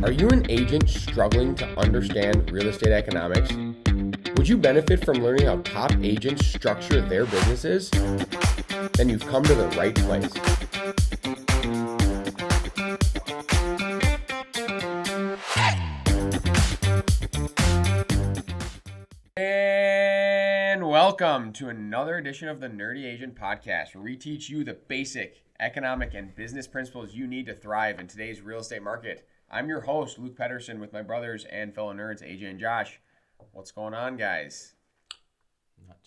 Are you an agent struggling to understand real estate economics? Would you benefit from learning how top agents structure their businesses? Then you've come to the right place. And welcome to another edition of the Nerdy Agent Podcast, where we teach you the basic economic and business principles you need to thrive in today's real estate market. I'm your host, Luke Pettersen, with my brothers and fellow nerds, AJ and Josh. What's going on, guys?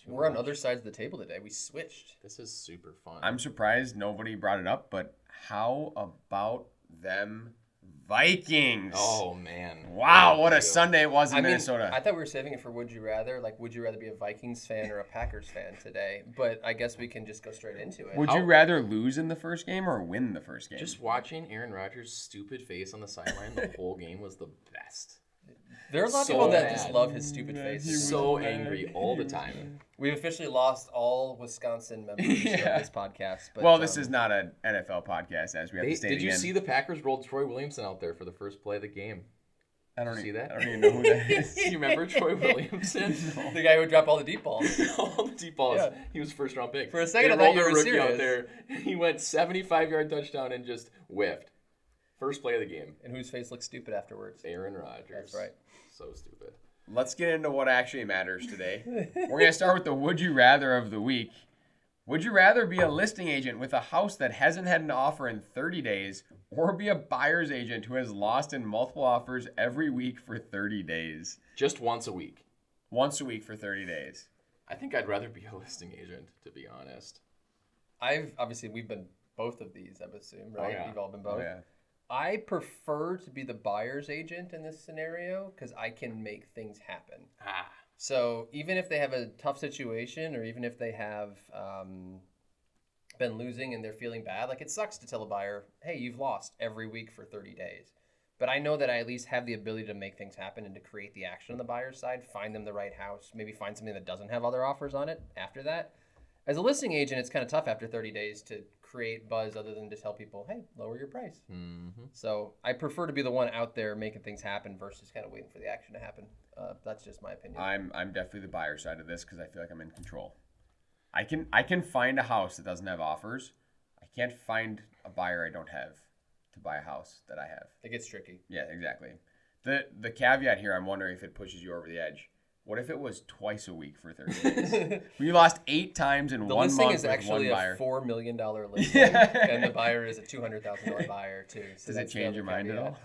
We're on other sides of the table today. We switched. This is super fun. I'm surprised nobody brought it up, but how about them Vikings? Oh, man. Wow, what a Sunday it was in Minnesota. I thought we were saving it for Would You Rather. Like, would you rather be a Vikings fan or a Packers fan today? But I guess we can just go straight into it. Would you rather lose in the first game or win the first game? Just watching Aaron Rodgers' stupid face on the sideline the whole game was the best. There are a lot of people that just love his stupid face. He's so angry all the time. We've officially lost all Wisconsin members of this podcast. But, well, this is not an NFL podcast, as we have to state Did you again. see the Packers rolled Troy Williamson out there for the see that? I don't even know who that is. You remember Troy Williamson? The guy who would drop all the deep balls. All the deep balls. Yeah. He was first round pick. For a second, they I thought you were rookie serious. out there. He went 75-yard touchdown and just whiffed. First play of the game. And whose face looks stupid afterwards? Aaron Rodgers. That's right. So stupid. Let's get into what actually matters today. We're going to start with the Would You Rather of the week. Would you rather be a listing agent with a house that hasn't had an offer in 30 days or be a buyer's agent who has lost in multiple offers every week for 30 days? Just once a week. Once a week for 30 days. I think I'd rather be a listing agent, to be honest. We've been both of these, I would assume, right? Oh, yeah. We've all been both. Oh, yeah. I prefer to be the buyer's agent in this scenario because I can make things happen. So even if they have a tough situation or even if they have been losing and they're feeling bad, like it sucks to tell a buyer, hey, you've lost every week for 30 days. But I know that I at least have the ability to make things happen and to create the action on the buyer's side, find them the right house, maybe find something that doesn't have other offers on it after that. As a listing agent, it's kind of tough after 30 days to create buzz other than to tell people, hey, lower your price. Mm-hmm. So I prefer to be the one out there making things happen versus kind of waiting for the action to happen. That's just my opinion. I'm definitely the buyer side of this because I feel like I'm in control. I can find a house that doesn't have offers. I can't find a buyer I don't have to buy a house that I have. It gets tricky. Yeah, exactly. The caveat here, I'm wondering if it pushes you over the edge. What if it was twice a week for 30 days? We lost 8 times in 1 month with one buyer. The listing is actually a $4 million listing, and the buyer is a $200,000 buyer too. So Does it change your mind at all?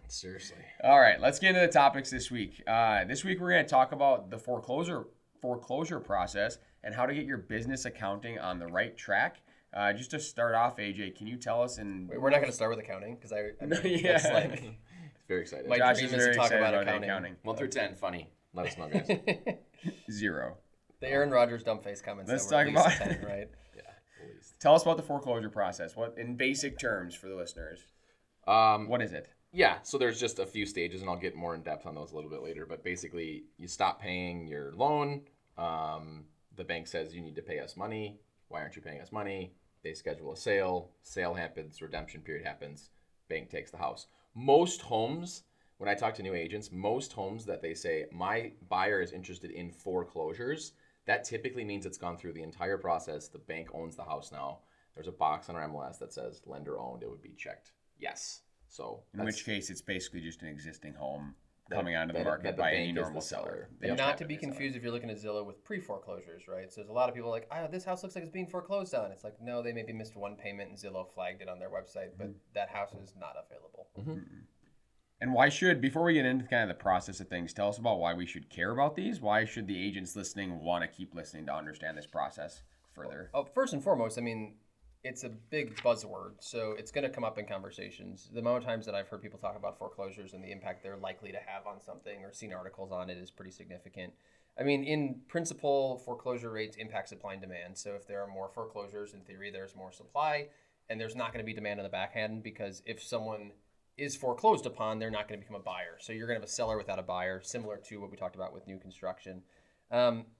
Seriously. All right, let's get into the topics this week. This week we're going to talk about the foreclosure process and how to get your business accounting on the right track. Just to start off, AJ, can you tell us? Wait, we're not going to start with accounting because Yeah. that's like Very excited. my Josh dream is is very to talk excited about about accounting. 1 through 10, funny. Let us know, guys. 0. The Aaron Rodgers dumb face comments. Let's that were talk at least about 10, right? Yeah, at least. Tell us about the foreclosure process. What, in basic terms for the listeners, what is it? Yeah, so there's just a few stages, and I'll get more in depth on those a little bit later. But basically, you stop paying your loan. The bank says you need to pay us money. Why aren't you paying us money? They schedule a sale. Sale happens. Redemption period happens. Bank takes the house. Most homes, when I talk to new agents, most homes that they say, my buyer is interested in foreclosures, that typically means it's gone through the entire process. The bank owns the house now. There's a box on our MLS that says lender owned. It would be checked yes. So In which case, it's basically just an existing home coming onto the market by any normal seller. They And just not have to be be a seller. confused if you're looking at Zillow with pre-foreclosures, right? So there's a lot of people like, this house looks like it's being foreclosed on. It's like, no, they maybe missed one payment and Zillow flagged it on their website, but that house is not available. Mm-hmm. And before we get into kind of the process of things, tell us about why we should care about these. Why should the agents listening want to keep listening to understand this process further? Oh, first and foremost, I mean, it's a big buzzword, so it's going to come up in conversations. The amount of times that I've heard people talk about foreclosures and the impact they're likely to have on something or seen articles on it is pretty significant. I mean, in principle, foreclosure rates impact supply and demand. So if there are more foreclosures, in theory, there's more supply, and there's not going to be demand on the back end because if someone is foreclosed upon, they're not going to become a buyer. So you're going to have a seller without a buyer, similar to what we talked about with new construction.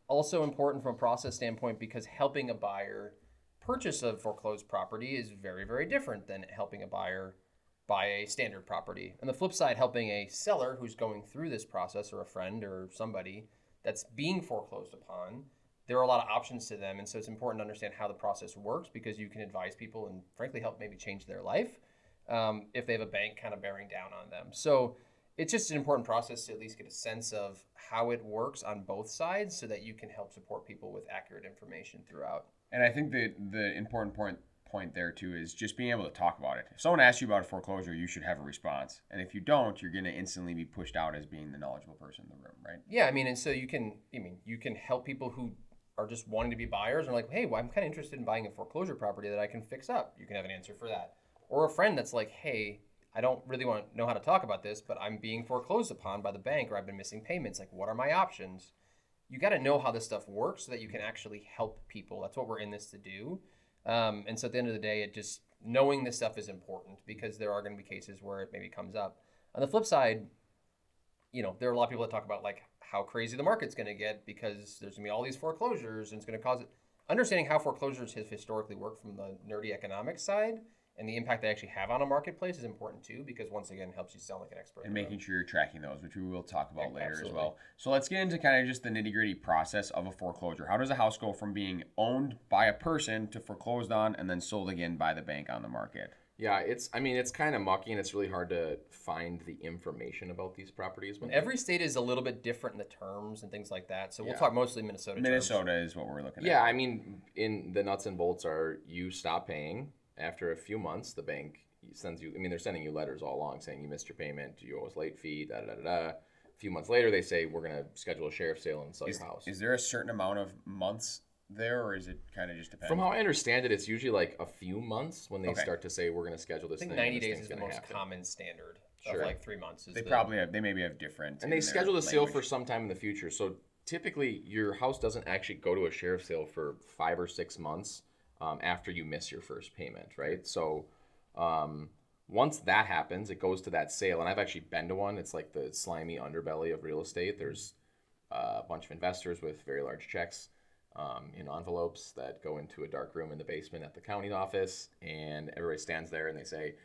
Also important from a process standpoint because helping a buyer purchase a foreclosed property is very, very different than helping a buyer buy a standard property. On the flip side, helping a seller who's going through this process, or a friend or somebody that's being foreclosed upon, there are a lot of options to them. And so it's important to understand how the process works, because you can advise people and frankly help maybe change their life if they have a bank kind of bearing down on them. So it's just an important process to at least get a sense of how it works on both sides, so that you can help support people with accurate information throughout. And I think the important point there too is just being able to talk about it. If someone asks you about a foreclosure, you should have a response. And if you don't, you're going to instantly be pushed out as being the knowledgeable person in the room, right? Yeah, I mean, and so you can help people who are just wanting to be buyers and like, hey, well, I'm kind of interested in buying a foreclosure property that I can fix up. You can have an answer for that. Or a friend that's like, hey, I don't really want to know how to talk about this, but I'm being foreclosed upon by the bank, or I've been missing payments. Like, what are my options? You got to know how this stuff works so that you can actually help people. That's what we're in this to do. And so at the end of the day, it just knowing this stuff is important, because there are going to be cases where it maybe comes up. On the flip side, there are a lot of people that talk about like how crazy the market's going to get because there's going to be all these foreclosures and it's going to cause it. Understanding how foreclosures have historically worked from the nerdy economics side and the impact they actually have on a marketplace is important too, because once again, it helps you sound like an expert. And making sure you're tracking those, which we will talk about later Absolutely. as well. So let's get into kind of just the nitty-gritty process of a foreclosure. How does a house go from being owned by a person to foreclosed on and then sold again by the bank on the market? Yeah, it's kind of mucky, and it's really hard to find the information about these properties. And every state is a little bit different in the terms and things like that. So we'll Yeah. talk mostly Minnesota terms. Minnesota is what we're looking at. Yeah, I mean, in the nuts and bolts are you stop paying. After a few months, the bank sends you, they're sending you letters all along saying you missed your payment, you owe us late fee, da-da-da-da-da. A few months later, they say, we're going to schedule a sheriff's sale and sell your house. Is there a certain amount of months there, or is it kind of just depends? From how I understand it, it's usually like a few months when they Okay. start to say, we're going to schedule this I think thing. 90 and this days thing's is the gonna most happen. common standard Sure. of like 3 months. They maybe have different. And they in their schedule the sale for language. some time in the future. So typically, your house doesn't actually go to a sheriff's sale for 5 or 6 months after you miss your first payment, right? So once that happens, it goes to that sale. And I've actually been to one. It's like the slimy underbelly of real estate. There's a bunch of investors with very large checks in envelopes that go into a dark room in the basement at the county office. And everybody stands there and they say,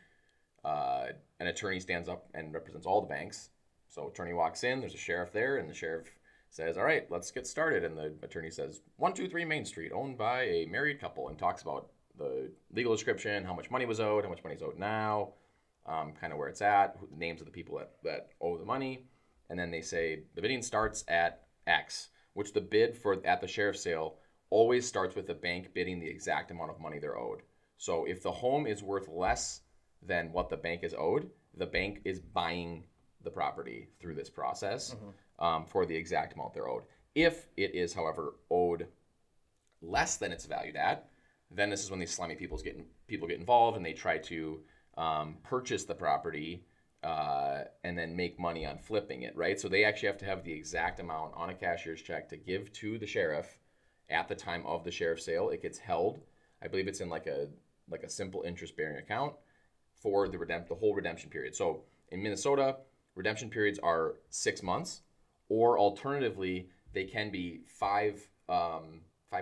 an attorney stands up and represents all the banks. So attorney walks in, there's a sheriff there, and the sheriff says, all right, let's get started. And the attorney says, 123 Main Street, owned by a married couple, and talks about the legal description, how much money was owed, how much money is owed now, kind of where it's at, the names of the people that owe the money. And then they say, the bidding starts at X, which the bid for at the sheriff's sale always starts with the bank bidding the exact amount of money they're owed. So if the home is worth less than what the bank is owed, the bank is buying the property through this process for the exact amount they're owed. If it is, however, owed less than it's valued at, then this is when these slimy people get involved and they try to purchase the property and then make money on flipping it, right? So they actually have to have the exact amount on a cashier's check to give to the sheriff at the time of the sheriff's sale. It gets held. I believe it's in like a simple interest-bearing account for the whole redemption period. So in Minnesota, redemption periods are 6 months, or alternatively, they can be 5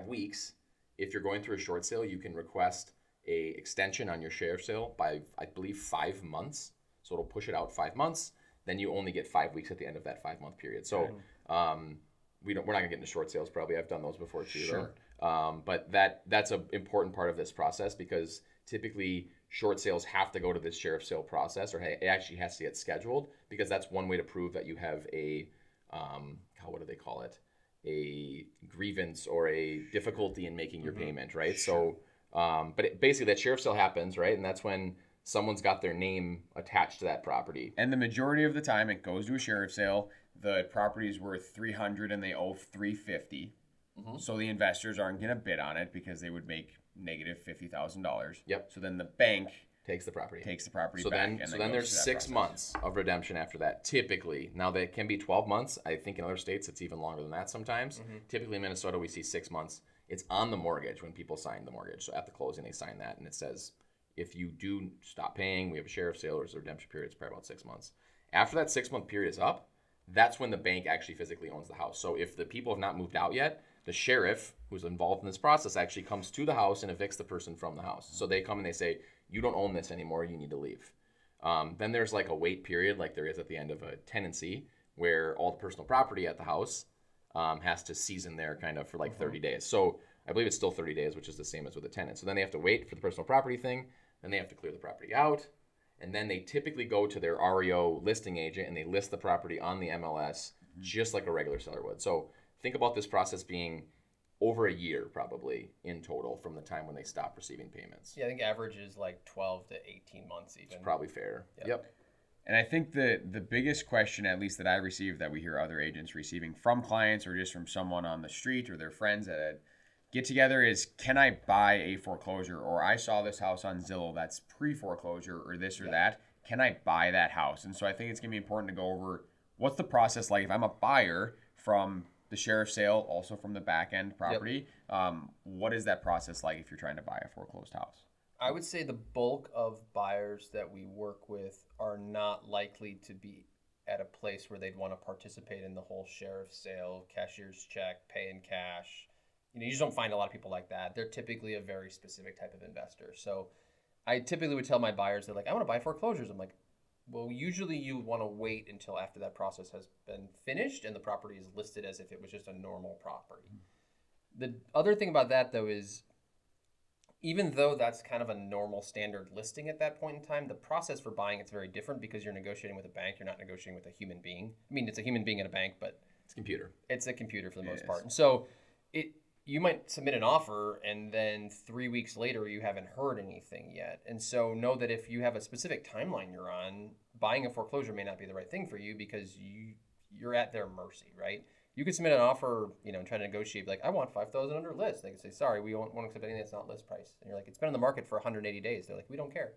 weeks. If you're going through a short sale, you can request a extension on your sheriff's sale by, I believe, 5 months. So it'll push it out 5 months. Then you only get 5 weeks at the end of that 5-month period. So we're not gonna get into short sales probably. I've done those before too. Sure. But that's an important part of this process, because typically short sales have to go to this sheriff's sale process, or it actually has to get scheduled, because that's one way to prove that you have a what do they call it? A grievance or a difficulty in making your payment, right? Sure. So, but basically that sheriff's sale happens, right? And that's when someone's got their name attached to that property. And the majority of the time, it goes to a sheriff's sale. The property is worth $300 and they owe $350. So the investors aren't going to bid on it because they would make negative $50,000. Yep. So then the bank Takes the property. back. Then and then goes there's through that 6 process. months of redemption after that, typically. Now, that can be 12 months. I think in other states it's even longer than that sometimes. Typically in Minnesota, we see 6 months. It's on the mortgage when people sign the mortgage. So at the closing, they sign that, and it says, if you do stop paying, we have a sheriff's sale, or a redemption period. It's probably about 6 months. After that 6-month period is up, that's when the bank actually physically owns the house. So if the people have not moved out yet, the sheriff who's involved in this process actually comes to the house and evicts the person from the house. So they come and they say, you don't own this anymore, you need to leave. Then there's like a wait period, like there is at the end of a tenancy, where all the personal property at the house has to season there kind of for like 30 days. So I believe it's still 30 days, which is the same as with a tenant. So then they have to wait for the personal property thing, then they have to clear the property out, and then they typically go to their REO listing agent and they list the property on the MLS just like a regular seller would. So think about this process being over a year probably in total from the time when they stop receiving payments. Yeah, I think average is like 12 to 18 months even. It's probably fair. Yep. And I think the biggest question, at least that I receive, that we hear other agents receiving from clients or just from someone on the street or their friends at a get together is, can I buy a foreclosure? Or I saw this house on Zillow that's pre-foreclosure or this or that. Can I buy that house? And so I think it's going to be important to go over what's the process like if I'm a buyer from the sheriff's sale, also from the back end property. What is that process like if you're trying to buy a foreclosed house? I would say the bulk of buyers that we work with are not likely to be at a place where they'd want to participate in the whole sheriff's sale, cashier's check, pay in cash. You just don't find a lot of people like that. They're typically a very specific type of investor. So I typically would tell my buyers, they're like, I want to buy foreclosures. I'm like, well, usually you want to wait until after that process has been finished and the property is listed as if it was just a normal property. The other thing about that, though, is even though that's kind of a normal standard listing at that point in time, the process for buying it's very different because you're negotiating with a bank. You're not negotiating with a human being. I mean, it's a human being at a bank, but it's a computer. It's a computer for the most part. And so you might submit an offer and then 3 weeks later you haven't heard anything yet. And so know that if you have a specific timeline you're on, buying a foreclosure may not be the right thing for you because you're at their mercy, right? You could submit an offer, and try to negotiate, like, I want $5,000 under list. They could say, sorry, we won't accept anything that's not list price. And you're like, it's been on the market for 180 days. They're like, we don't care.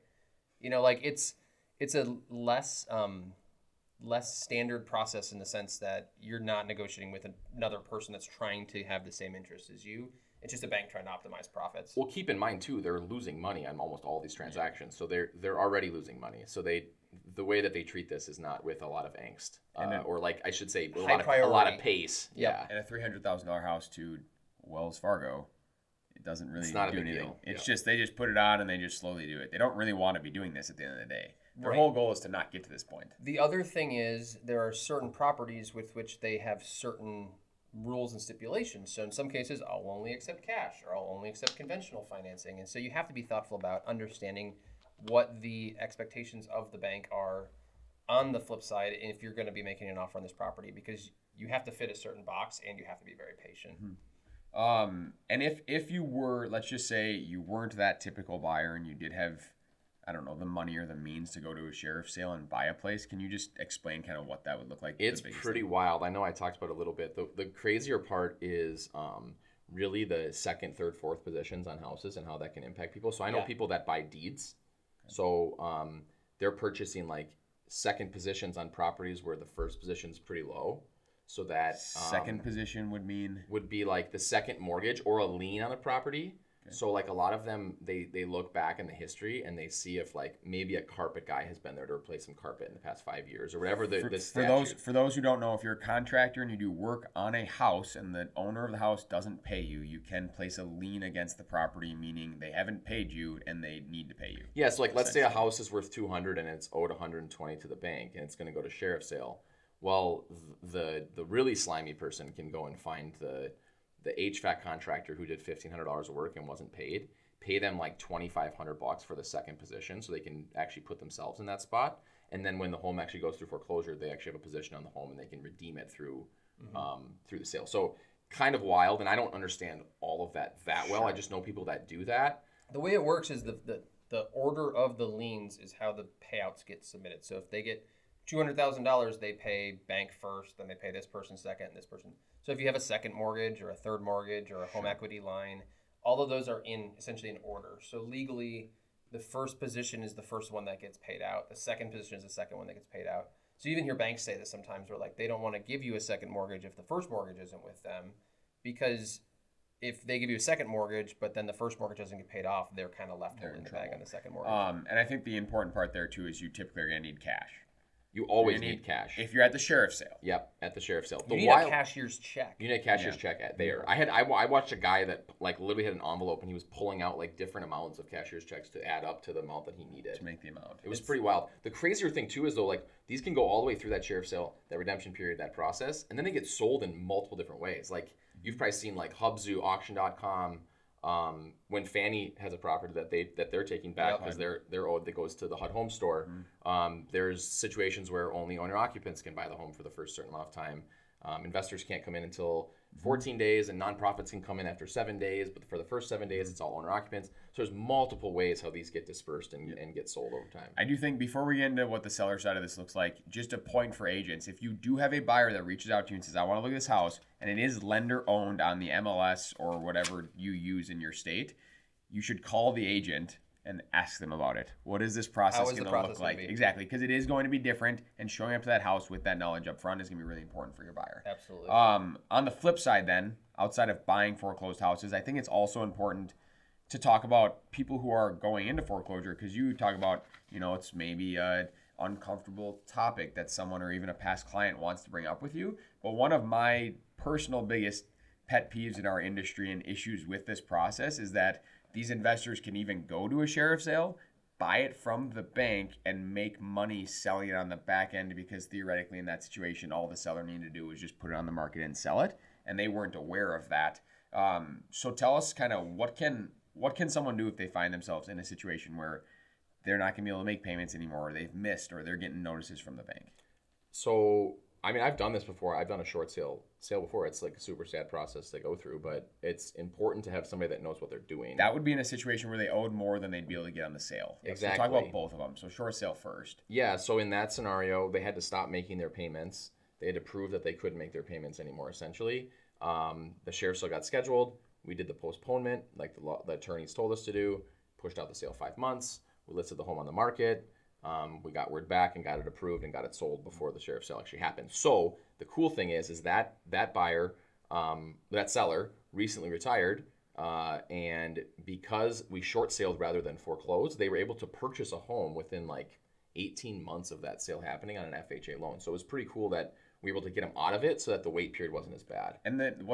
It's a less standard process in the sense that you're not negotiating with another person that's trying to have the same interests as you. It's just a bank trying to optimize profits. Well, keep in mind too, they're losing money on almost all these transactions, so they're already losing money. So the way that they treat this is not with a lot of angst, or like I should say, a lot of pace. Yeah. And a $300,000 house to Wells Fargo, it doesn't really do anything. It's just they just put it on and they just slowly do it. They don't really want to be doing this at the end of the day. Their whole goal is to not get to this point. The other thing is there are certain properties with which they have certain rules and stipulations. So in some cases, I'll only accept cash or I'll only accept conventional financing. And so you have to be thoughtful about understanding what the expectations of the bank are on the flip side if you're going to be making an offer on this property, because you have to fit a certain box and you have to be very patient. And if you were, let's just say you weren't that typical buyer and you did have, I don't know, the money or the means to go to a sheriff's sale and buy a place, can you just explain kind of what that would look like? It's pretty wild. I know I talked about it a little bit. The crazier part is really the second, third, fourth positions on houses and how that can impact people. So I know people that buy deeds. Okay. So they're purchasing like second positions on properties where the first position is pretty low. So that second position would be like the second mortgage or a lien on a property. Okay. So like a lot of them, they look back in the history and they see if like maybe a carpet guy has been there to replace some carpet in the past 5 years or whatever. For those who don't know, if you're a contractor and you do work on a house and the owner of the house doesn't pay you, you can place a lien against the property, meaning they haven't paid you and they need to pay you. Yeah, so like let's say a house is worth $200 and it's owed $120 to the bank and it's going to go to sheriff's sale. Well, the really slimy person can go and find the HVAC contractor who did $1,500 of work and wasn't paid, pay them like $2,500 for the second position so they can actually put themselves in that spot. And then when the home actually goes through foreclosure, they actually have a position on the home and they can redeem it through the sale. So kind of wild, and I don't understand all of that well. I just know people that do that. The way it works is the order of the liens is how the payouts get submitted. So if they get $200,000, they pay bank first, then they pay this person second, and this person. So if you have a second mortgage or a third mortgage or a home equity line, all of those are essentially in order. So legally, the first position is the first one that gets paid out. The second position is the second one that gets paid out. So you even hear banks say this sometimes, where like they don't want to give you a second mortgage if the first mortgage isn't with them, because if they give you a second mortgage, but then the first mortgage doesn't get paid off, they're kind of left holding the bag on the second mortgage. And I think the important part there too is you typically are going to need cash. You always You're gonna need cash. If you're at the sheriff's sale. Yep, at the sheriff's sale. You need a cashier's check. You need a cashier's check at there. I watched a guy that like literally had an envelope and he was pulling out like different amounts of cashier's checks to add up to the amount that he needed. To make the amount. It was pretty wild. The crazier thing too is though, like these can go all the way through that sheriff's sale, that redemption period, that process, and then they get sold in multiple different ways. Like you've probably seen like Hubzu, Auction.com. When Fannie has a property that they're taking back because they're owed, that goes to the HUD home store. There's situations where only owner occupants can buy the home for the first certain amount of time. Investors can't come in until 14 days, and nonprofits can come in after 7 days. But for the first 7 days, it's all owner occupants. So there's multiple ways how these get dispersed and get sold over time. I do think before we get into what the seller side of this looks like, just a point for agents. If you do have a buyer that reaches out to you and says, I want to look at this house, and it is lender owned on the MLS or whatever you use in your state, you should call the agent and ask them about it. What is this process going to look like? Exactly, because it is going to be different, and showing up to that house with that knowledge up front is going to be really important for your buyer. Absolutely. On the flip side then, outside of buying foreclosed houses, I think it's also important to talk about people who are going into foreclosure, because you talk about, it's maybe an uncomfortable topic that someone or even a past client wants to bring up with you. But one of my personal biggest pet peeves in our industry and issues with this process is that these investors can even go to a sheriff's sale, buy it from the bank, and make money selling it on the back end, because theoretically in that situation, all the seller needed to do was just put it on the market and sell it, and they weren't aware of that. So tell us kind of what can someone do if they find themselves in a situation where they're not going to be able to make payments anymore, or they've missed, or they're getting notices from the bank? So, I mean, I've done this before. I've done a short sale before. It's like a super sad process to go through, but it's important to have somebody that knows what they're doing. That would be in a situation where they owed more than they'd be able to get on the sale. Exactly. So talk about both of them. So short sale first. Yeah, so in that scenario, they had to stop making their payments. They had to prove that they couldn't make their payments anymore, essentially. The sheriff's sale got scheduled. We did the postponement, like the attorneys told us to do, pushed out the sale 5 months. We listed the home on the market. We got word back and got it approved and got it sold before the sheriff's sale actually happened. So the cool thing is that buyer, that seller recently retired, and because we short sailed rather than foreclosed, they were able to purchase a home within like 18 months of that sale happening on an FHA loan. So it was pretty cool that we were able to get them out of it so that the wait period wasn't as bad. And then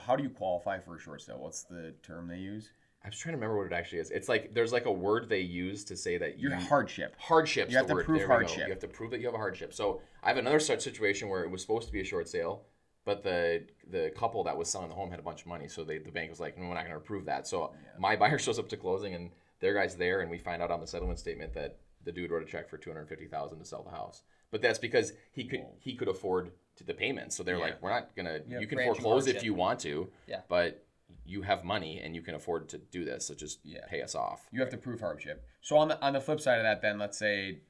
how do you qualify for a short sale? What's the term they use? I was trying to remember what it actually is. It's like there's like a word they use to say that your hardship. Hardship's you have the to word. prove there hardship. You have to prove that you have a hardship. So I have another such situation where it was supposed to be a short sale, but the couple that was selling the home had a bunch of money, so the bank was like, no, we're not going to approve that. So my buyer shows up to closing, and their guy's there, and we find out on the settlement statement that the dude wrote a check for $250,000 to sell the house. But that's because he could afford the payments. So they're like, we're not gonna. You can foreclose if you want to, but you have money and you can afford to do this, so just pay us off. You have to prove hardship. So on the flip side of that, then let's say,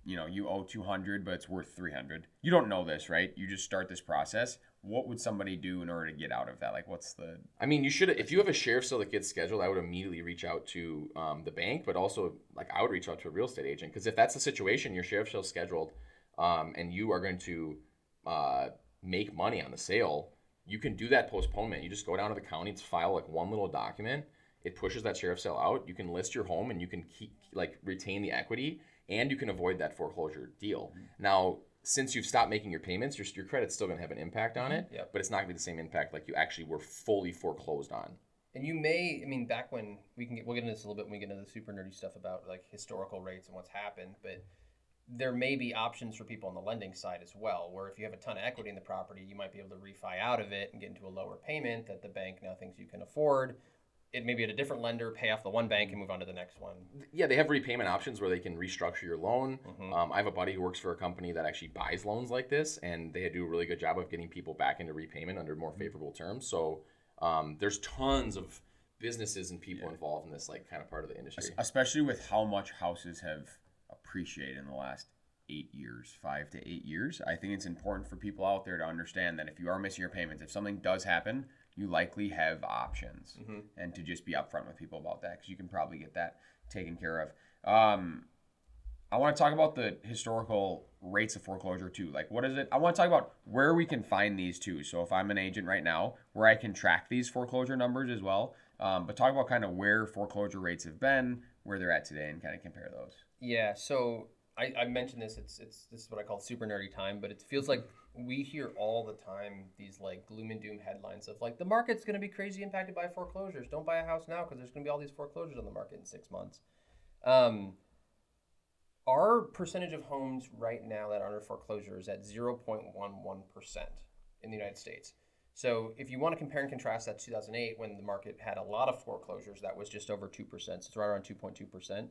you owe $200, but it's worth $300. You don't know this, right? You just start this process. What would somebody do in order to get out of that? Like, what's the? I mean, you should. If you have a sheriff's sale that gets scheduled, I would immediately reach out to the bank, but also like I would reach out to a real estate agent, because if that's the situation, your sheriff's sale scheduled, and you are going to make money on the sale, you can do that postponement. You just go down to the county, file like one little document. It pushes that sheriff's sale out. You can list your home and you can retain the equity, and you can avoid that foreclosure deal. Now, since you've stopped making your payments, your credit's still going to have an impact on it, but it's not going to be the same impact like you actually were fully foreclosed on. And back when we'll get into this a little bit when we get into the super nerdy stuff about like historical rates and what's happened, but there may be options for people on the lending side as well, where if you have a ton of equity in the property, you might be able to refi out of it and get into a lower payment that the bank now thinks you can afford. It may be at a different lender, pay off the one bank and move on to the next one. Yeah, they have repayment options where they can restructure your loan. I have a buddy who works for a company that actually buys loans like this, and they do a really good job of getting people back into repayment under more favorable terms. So there's tons of businesses and people involved in this kind of part of the industry. Especially with how much houses have appreciated in the last 5 to 8 years. I think it's important for people out there to understand that if you are missing your payments, if something does happen, you likely have options, and to just be upfront with people about that, because you can probably get that taken care of. I want to talk about the historical rates of foreclosure too. Like, what is it? I want to talk about where we can find these too. So if I'm an agent right now, where I can track these foreclosure numbers as well. But talk about kind of where foreclosure rates have been, where they're at today, and kind of compare those. Yeah, so I mentioned this. This is what I call super nerdy time, but it feels like we hear all the time these like gloom and doom headlines of like the market's going to be crazy impacted by foreclosures. Don't buy a house now because there's going to be all these foreclosures on the market in 6 months. Our percentage of homes right now that are under foreclosure is at 0.11% in the United States. So if you want to compare and contrast that to 2008 when the market had a lot of foreclosures, that was just over 2%. So it's right around 2.2%.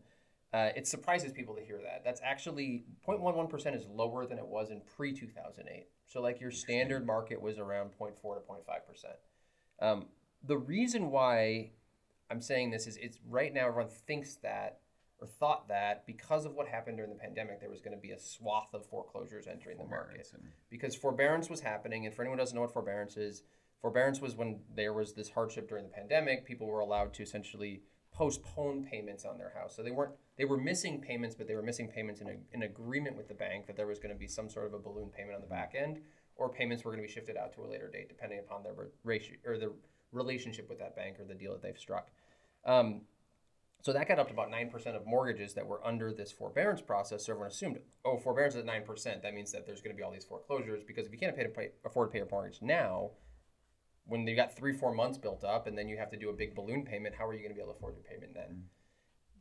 It surprises people to hear that. That's actually 0.11% is lower than it was in pre-2008. So like your standard market was around 0.4 to 0.5%. The reason why I'm saying this is it's right now everyone thinks that or thought that because of what happened during the pandemic, there was going to be a swath of foreclosures entering the market. Because forbearance was happening. And for anyone who doesn't know what forbearance is, forbearance was when there was this hardship during the pandemic, people were allowed to essentially postpone payments on their house. So they were missing payments, but they were missing payments in agreement with the bank that there was going to be some sort of a balloon payment on the back end, or payments were going to be shifted out to a later date, depending upon their ratio or the relationship with that bank or the deal that they've struck. So that got up to about 9% of mortgages that were under this forbearance process. So everyone assumed, oh, forbearance is at 9%. That means that there's going to be all these foreclosures because if you can't afford to pay your mortgage now, when you got 3-4 months built up and then you have to do a big balloon payment, how are you going to be able to afford your payment then?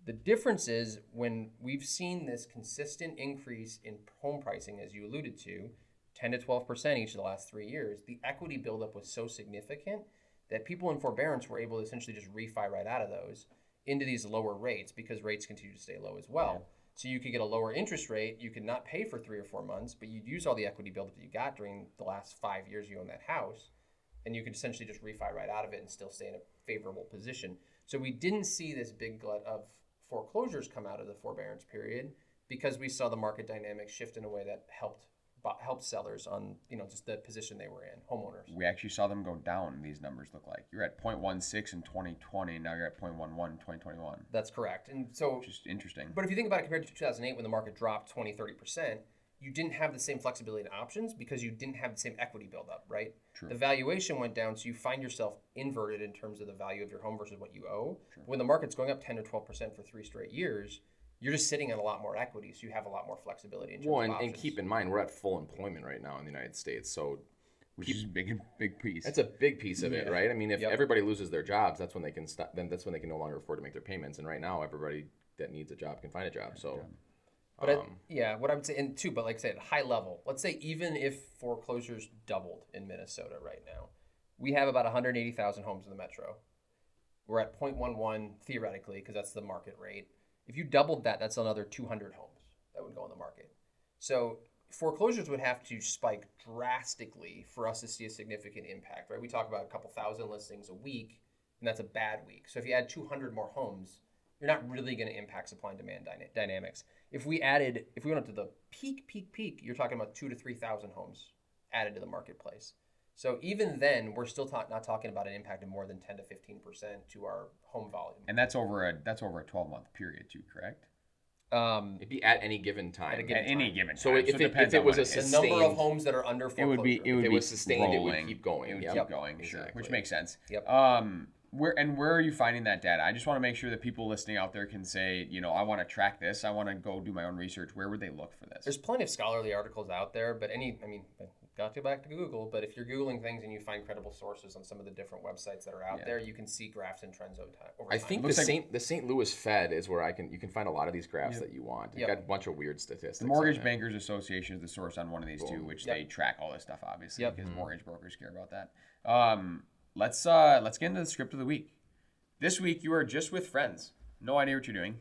The difference is when we've seen this consistent increase in home pricing, as you alluded to, 10 to 12% each of the last 3 years, the equity buildup was so significant that people in forbearance were able to essentially just refi right out of those into these lower rates because rates continue to stay low as well. Yeah. So you could get a lower interest rate. You could not pay for 3 or 4 months, but you'd use all the equity buildup that you got during the last 5 years you own that house. And you could essentially just refi right out of it and still stay in a favorable position. So we didn't see this big glut of foreclosures come out of the forbearance period because we saw the market dynamics shift in a way that helped sellers on just the position they were in, homeowners. We actually saw them go down, these numbers look like. You're at 0.16 in 2020, now you're at 0.11 in 2021. That's correct. And so just interesting. But if you think about it compared to 2008 when the market dropped 20-30%, you didn't have the same flexibility and options because you didn't have the same equity buildup, right? True. The valuation went down, so you find yourself inverted in terms of the value of your home versus what you owe. True. When the market's going up 10 to 12% for 3 straight years, you're just sitting on a lot more equity, so you have a lot more flexibility in terms of options. And keep in mind, we're at full employment right now in the United States, so which is a big piece. That's a big piece of it, right? I mean, if everybody loses their jobs, that's when they can stop. Then that's when they can no longer afford to make their payments. And right now, everybody that needs a job can find a job. So, but what I would say, and too, but like I said, at high level, let's say even if foreclosures doubled in Minnesota right now, we have about 180,000 homes in the metro. We're at 0.11 theoretically because that's the market rate. If you doubled that, that's another 200 homes that would go on the market. So foreclosures would have to spike drastically for us to see a significant impact, right? We talk about a couple thousand listings a week, and that's a bad week. So if you add 200 more homes, you're not really going to impact supply and demand dynamics. If we went up to the peak, you're talking about 2,000 to 3,000 homes added to the marketplace. So even then, we're still not talking about an impact of more than 10 to 15% to our home volume. And that's over a 12-month period too, correct? It'd be at any given time. At any given time. So if it was a sustained, the number of homes that are under foreclosure, if it was sustained, rolling, it would keep going. It would keep going, exactly. Sure, which makes sense. Yep. Where are you finding that data? I just want to make sure that people listening out there can say, I want to track this. I want to go do my own research. Where would they look for this? There's plenty of scholarly articles out there, but got to go back to Google, but if you're Googling things and you find credible sources on some of the different websites that are out there, you can see graphs and trends over time. I think the St. Louis Fed is where you can find a lot of these graphs that you want. You've got a bunch of weird statistics. The Mortgage Bankers Association is the source on one of these too, which they track all this stuff, obviously, because mortgage brokers care about that. Let's get into the script of the week. This week, you are just with friends. No idea what you're doing.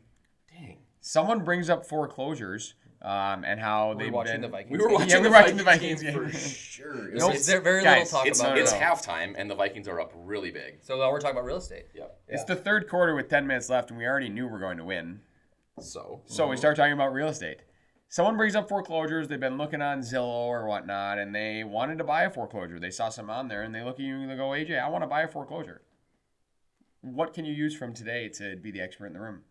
Dang. Someone brings up foreclosures. And how we were watching the Vikings. We were watching the Vikings game for sure. There's very little talk about it. It's halftime, and the Vikings are up really big. So now we're talking about real estate. Yep. It's the third quarter with 10 minutes left, and we already knew we're going to win. So we start talking about real estate. Someone brings up foreclosures. They've been looking on Zillow or whatnot, and they wanted to buy a foreclosure. They saw some on there, and they look at you and they go, AJ, I want to buy a foreclosure. What can you use from today to be the expert in the room?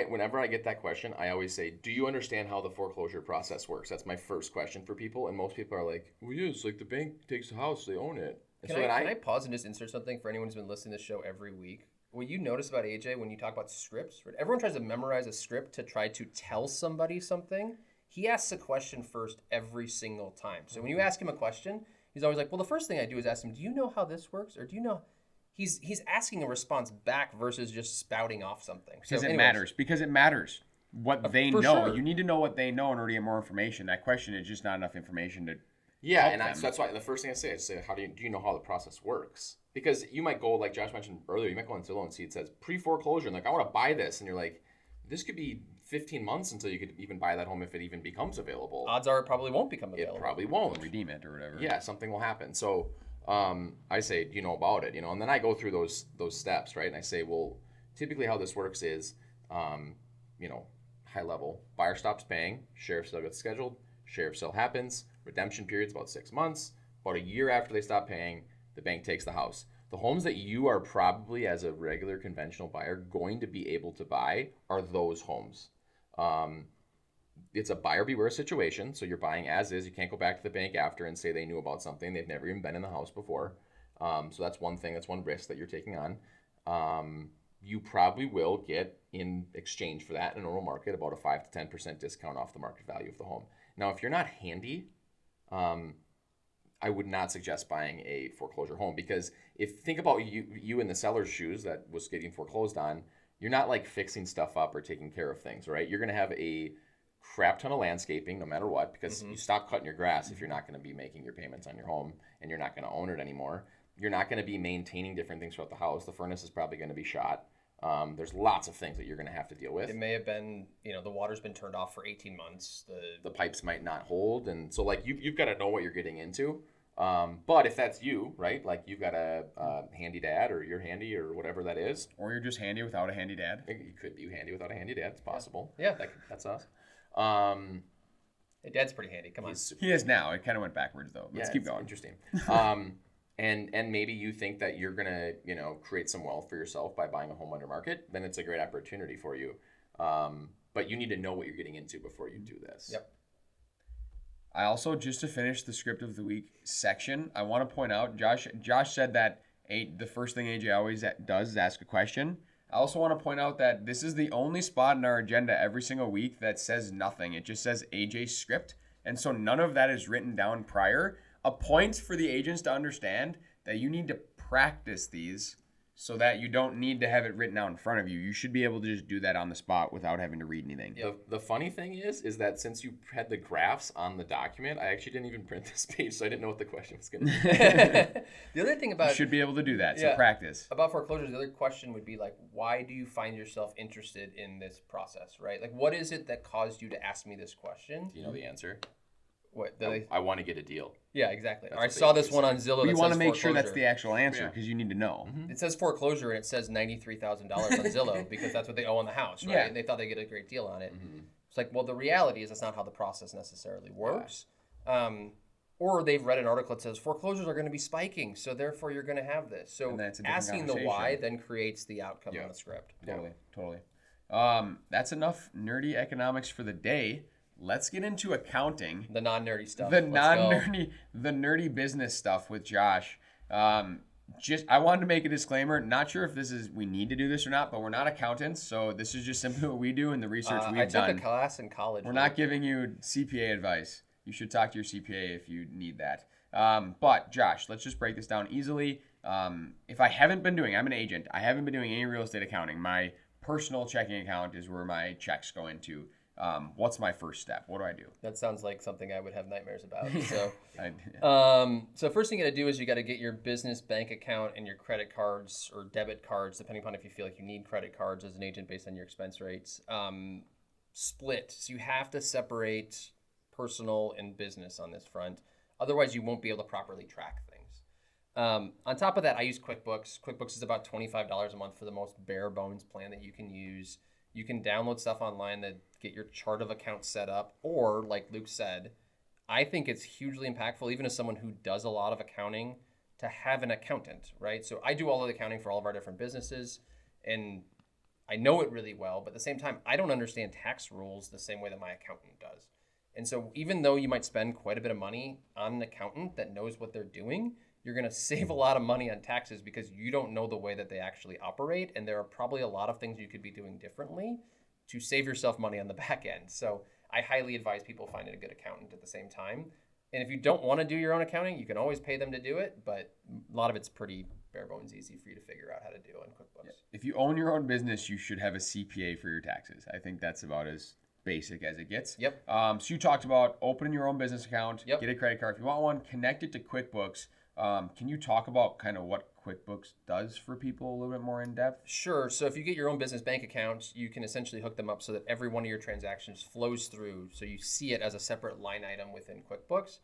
Whenever I get that question, I always say, do you understand how the foreclosure process works? That's my first question for people. And most people are like, well, yeah, it's like the bank takes the house, they own it. Can I pause and just insert something for anyone who's been listening to this show every week? What you notice about AJ when you talk about scripts, everyone tries to memorize a script to try to tell somebody something. he asks a question first every single time. So when you ask him a question, he's always like, well, the first thing I do is ask him, do you know how this works? Or do you know? He's asking a response back versus just spouting off something. Because So it anyways, matters. Because it matters what they for know. sure. You need to know what they know in order to get more information. That question is just not enough information to Yeah, help and them. so that's why the first thing I say is, how do you know how the process works? Because you might go, like Josh mentioned earlier, you might go on Zillow and see it says pre-foreclosure, and like, I want to buy this, and you're like, this could be 15 months until you could even buy that home if it even becomes available. odds are it probably won't become available. It probably won't. redeem it or whatever. Yeah, something will happen. So I say, do you know about it? And then I go through those steps, right? And I say, well, typically how this works is, high level, buyer stops paying, sheriff sale gets scheduled, sheriff sale happens, redemption period's about 6 months. About a year after they stop paying, the bank takes the house. The homes that you are probably, as a regular conventional buyer, going to be able to buy are those homes. It's a buyer beware situation, so you're buying as is. You can't go back to the bank after and say they knew about something. They've never even been in the house before. So that's one thing. That's one risk that you're taking on. You probably will get, in exchange for that in a normal market, about a 5 to 10% discount off the market value of the home. Now, if you're not handy, I would not suggest buying a foreclosure home, because think about you in the seller's shoes that was getting foreclosed on, you're not like fixing stuff up or taking care of things, right? You're going to have a crap ton of landscaping no matter what, because you stop cutting your grass if you're not going to be making your payments on your home and you're not going to own it anymore. You're not going to be maintaining different things throughout the house. The furnace is probably going to be shot. There's lots of things that you're going to have to deal with. It may have been, the water's been turned off for 18 months. The pipes might not hold. And so like you've got to know what you're getting into. But if that's you, right? Like you've got a handy dad, or you're handy, or whatever that is. Or you're just handy without a handy dad. You could be handy without a handy dad. It's possible. Yeah. That's us. Hey, Dad's pretty handy. Come on. He is now. It kind of went backwards though. Let's keep going. Interesting. And maybe you think that you're gonna, create some wealth for yourself by buying a home under market. Then it's a great opportunity for you. But you need to know what you're getting into before you do this. Yep. I also, just to finish the script of the week section, I want to point out, Josh said that the first thing AJ always does is ask a question. I also want to point out that this is the only spot in our agenda every single week that says nothing. It just says AJ's script. And so none of that is written down prior. A point for the agents to understand that you need to practice these so that you don't need to have it written out in front of you. You should be able to just do that on the spot without having to read anything. The funny thing is that since you had the graphs on the document, I actually didn't even print this page, so I didn't know what the question was going to be. The other thing about... You should be able to do that, so practice. About foreclosures, the other question would be like, why do you find yourself interested in this process, right? Like, what is it that caused you to ask me this question? Do you know the answer? What? I want to get a deal. Yeah, exactly. That's Or I saw this one on Zillow. You want to make sure that's the actual answer, Yeah. because you need to know. It says foreclosure and it says $93,000 on Zillow because that's what they owe on the house, right? Yeah. And they thought they'd get a great deal on it. It's like, well, the reality is that's not how the process necessarily works. Or they've read an article that says foreclosures are going to be spiking, so therefore you're going to have this. So And that's a different asking the conversation. why then creates the outcome on the script. Totally. That's enough nerdy economics for the day. Let's get into accounting. The non-nerdy stuff. The Let's go. the nerdy business stuff with Josh. I wanted to make a disclaimer. Not sure if we need to do this or not, but we're not accountants, so this is just simply what we do and the research we've done. I took a class in college. We're not giving you CPA advice. You should talk to your CPA if you need that. But Josh, let's just break this down easily. If I haven't been doing, I'm an agent. I haven't been doing any real estate accounting. My personal checking account is where my checks go into. What's my first step? What do I do? That sounds like something I would have nightmares about. So, so first thing you got to do is you got to get your business bank account and your credit cards or debit cards, depending upon if you feel like you need credit cards as an agent based on your expense rates, split. So you have to separate personal and business on this front. Otherwise, you won't be able to properly track things. On top of that, I use QuickBooks. QuickBooks is about $25 a month for the most bare bones plan that you can use. You can download stuff online that get your chart of accounts set up, or like Luke said, I think it's hugely impactful, even as someone who does a lot of accounting, to have an accountant, right? So I do all of the accounting for all of our different businesses, and I know it really well, but at the same time, I don't understand tax rules the same way that my accountant does. And so even though you might spend quite a bit of money on an accountant that knows what they're doing, you're going to save a lot of money on taxes because you don't know the way that they actually operate. And there are probably a lot of things you could be doing differently to save yourself money on the back end. So I highly advise people finding a good accountant at the same time. And if you don't want to do your own accounting, you can always pay them to do it, but a lot of it's pretty bare bones easy for you to figure out how to do in QuickBooks. If you own your own business, you should have a CPA for your taxes. I think that's about as basic as it gets. Yep. So you talked about opening your own business account, Yep. get a credit card. If you want one, connect it to QuickBooks. Can you talk about kind of what QuickBooks does for people a little bit more in depth? Sure. So if you get your own business bank account, you can essentially hook them up so that every one of your transactions flows through. So you see it as a separate line item within QuickBooks.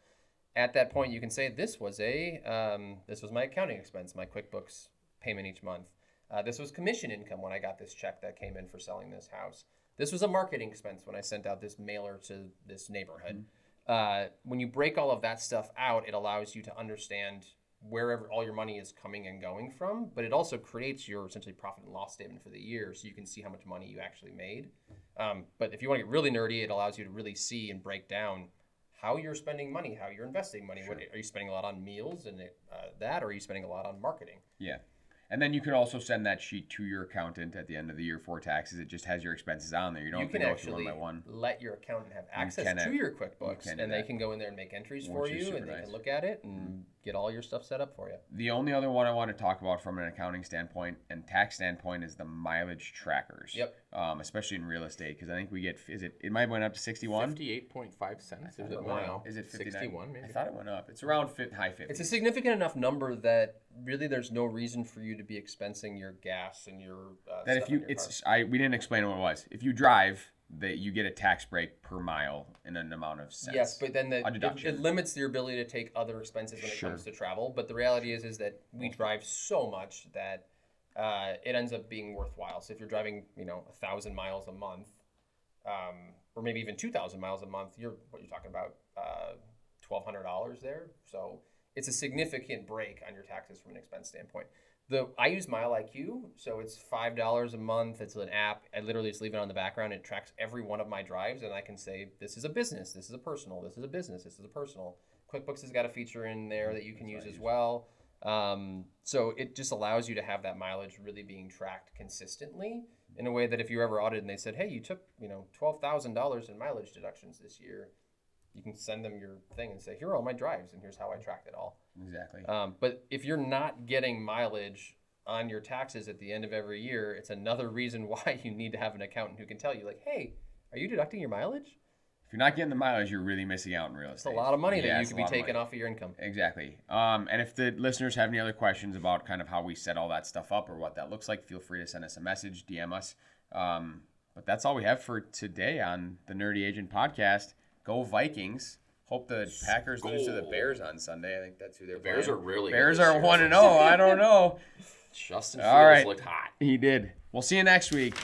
At that point, you can say, this was my accounting expense, my QuickBooks payment each month. This was commission income when I got this check that came in for selling this house. This was a marketing expense when I sent out this mailer to this neighborhood. When you break all of that stuff out, it allows you to understand wherever all your money is coming and going from, but it also creates your essentially profit and loss statement for the year so you can see how much money you actually made. But if you want to get really nerdy, it allows you to really see and break down how you're spending money, how you're investing money. Sure. Are you spending a lot on meals and that, or are you spending a lot on marketing? Yeah. And then you can also send that sheet to your accountant at the end of the year for taxes. It just has your expenses on there. You don't have to go through one by one. Let your accountant have access to your QuickBooks, and they can go in there and make entries for you, and they can look at it and get all your stuff set up for you. The only other one I want to talk about from an accounting standpoint and tax standpoint is the mileage trackers. Yep. Especially in real estate, because I think we get, it might have went up to 61? 58.5 cents. Is it Wow. now? Is it 59? 61 maybe? I thought it went up. It's around high 50s. It's a significant enough number that really there's no reason for you to be expensing your gas and your that stuff if you in your it's car. we didn't explain what it was. If you drive, that you get a tax break per mile in an amount of cents. Yes, but then A deduction. it limits your ability to take other expenses when it comes to travel. But the reality is that we drive so much that it ends up being worthwhile. So if you're driving, 1,000 miles a month, or maybe even 2,000 miles a month, you're talking about $1,200 there. So it's a significant break on your taxes from an expense standpoint. I use Mile IQ, so it's $5 a month. It's an app. I literally just leave it on the background. It tracks every one of my drives, and I can say, this is a business, this is a personal, this is a business, this is a personal. QuickBooks has got a feature in there that you can use as well. So it just allows you to have that mileage really being tracked consistently in a way that if you ever audited and they said, hey, you took $12,000 in mileage deductions this year, you can send them your thing and say, here are all my drives, and here's how I tracked it all. Exactly. But if you're not getting mileage on your taxes at the end of every year, it's another reason why you need to have an accountant who can tell you, like, hey, are you deducting your mileage? If you're not getting the mileage, you're really missing out in real estate. It's a lot of money that you it's could a be lot of taking money. off of your income. Exactly. And if the listeners have any other questions about kind of how we set all that stuff up or what that looks like, feel free to send us a message, DM us. But that's all we have for today on the Nerdy Agent Podcast. Go Vikings. Hope the Packers lose to the Bears on Sunday. I think that's who they're playing. Bears are really Bears good this are year. 1-0. I don't know. Justin All Fields right. looked hot. He did. We'll see you next week.